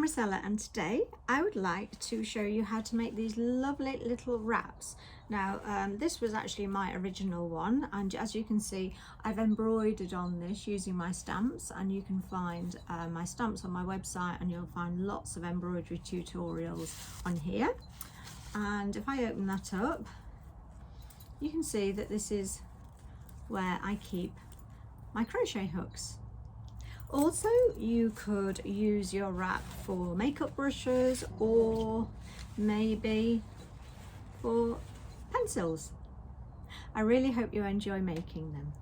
Maricela, and today I would like to show you how to make these lovely little wraps. Now this was actually my original one, and as you can see I've embroidered on this using my stamps, and you can find my stamps on my website, and you'll find lots of embroidery tutorials on here. And if I open that up, you can see that this is where I keep my crochet hooks. Also, you could use your wrap for makeup brushes, or maybe for pencils. I really hope you enjoy making them.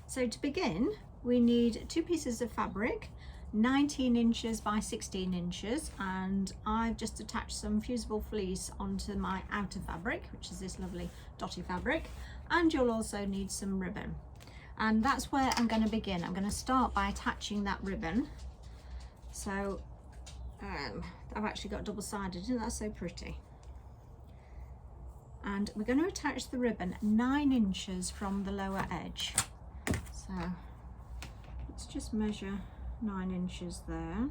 So to begin, we need 2 pieces of fabric, 19 inches by 16 inches, and I've just attached some fusible fleece onto my outer fabric, which is this lovely dotty fabric, and you'll also need some ribbon. And that's where I'm going to begin. I'm going to start by attaching that ribbon. So I've actually got double-sided, isn't that so pretty? And we're going to attach the ribbon 9 inches from the lower edge. So let's just measure 9 inches there.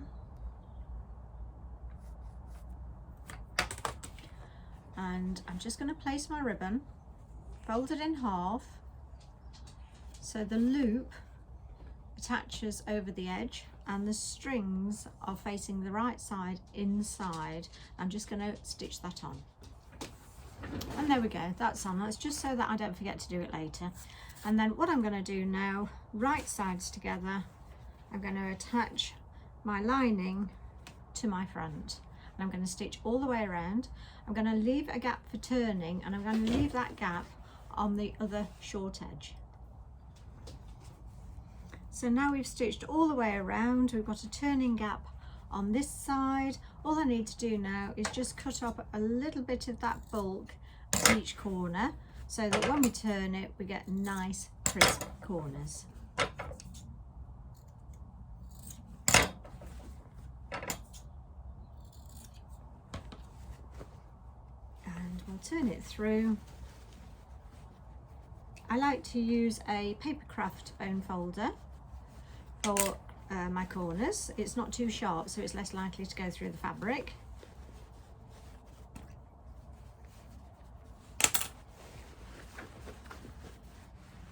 And I'm just going to place my ribbon, fold it in half, so the loop attaches over the edge and the strings are facing the right side inside. I'm just going to stitch that on. And there we go, that's on. That's just so that I don't forget to do it later. And then what I'm going to do now, right sides together, I'm going to attach my lining to my front. And I'm going to stitch all the way around. I'm going to leave a gap for turning, and I'm going to leave that gap on the other short edge. So now we've stitched all the way around, we've got a turning gap on this side. All I need to do now is just cut up a little bit of that bulk at each corner, so that when we turn it, we get nice crisp corners. And we'll turn it through. I like to use a papercraft bone folder for my corners. It's not too sharp, so it's less likely to go through the fabric.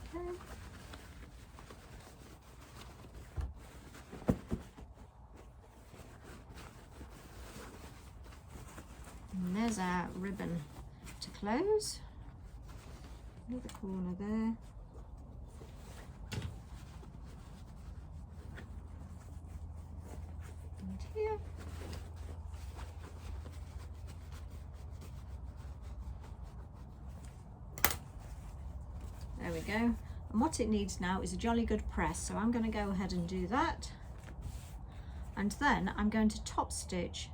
Okay. And there's our ribbon to close. Another corner there. Here. There we go. And what it needs now is a jolly good press, so I'm going to go ahead and do that. And then I'm going to top stitch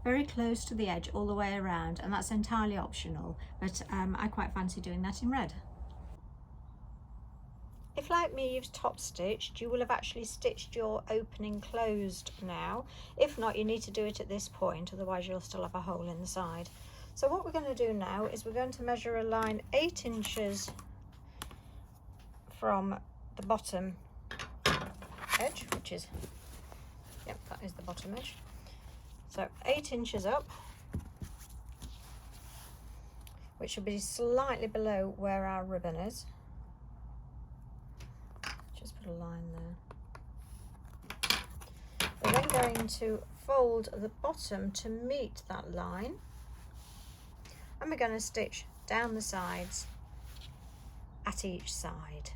very close to the edge all the way around, and that's entirely optional, but I quite fancy doing that in red. If, like me, you've top stitched, you will have actually stitched your opening closed now. If not, you need to do it at this point, otherwise you'll still have a hole in the side. So what we're going to do now is we're going to measure a line 8 inches from the bottom edge, which is, yep, that is the bottom edge. So 8 inches up, which should be slightly below where our ribbon is. Put a line there. We're then going to fold the bottom to meet that line, and we're going to stitch down the sides at each side.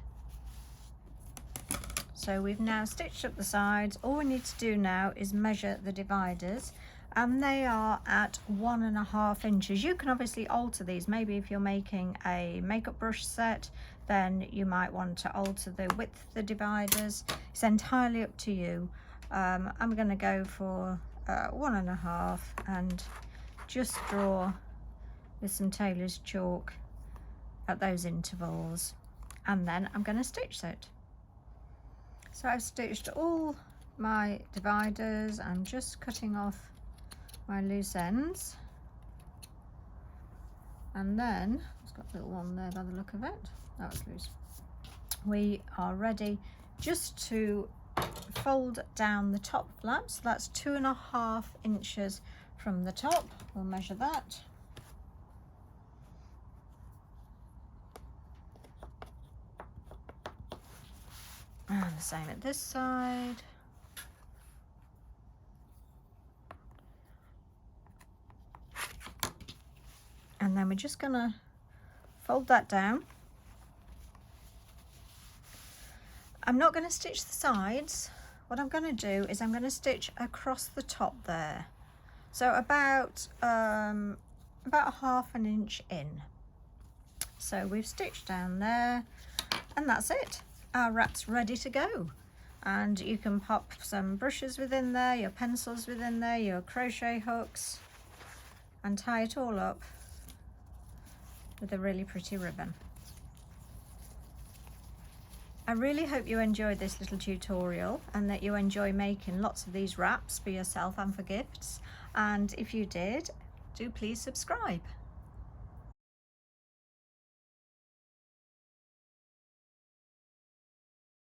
So we've now stitched up the sides. All we need to do now is measure the dividers, and they are at 1.5 inches. You can obviously alter these. Maybe if you're making a makeup brush set, then you might want to alter the width of the dividers. It's entirely up to you. I'm going to go for 1.5 and just draw with some tailor's chalk at those intervals, and then I'm going to stitch it. So I've stitched all my dividers. I'm just cutting off my loose ends, and then it's got a little one there by the look of it. That was loose. We are ready just to fold down the top flap, so that's 2.5 inches from the top. We'll measure that. And the same at this side. And then we're just going to fold that down. I'm not going to stitch the sides. What I'm going to do is I'm going to stitch across the top there. So about 1/2 an inch in. So we've stitched down there, and that's it. Our wrap's ready to go. And you can pop some brushes within there, your pencils within there, your crochet hooks, and tie it all up with a really pretty ribbon. I really hope you enjoyed this little tutorial and that you enjoy making lots of these wraps for yourself and for gifts. And if you did, do please subscribe.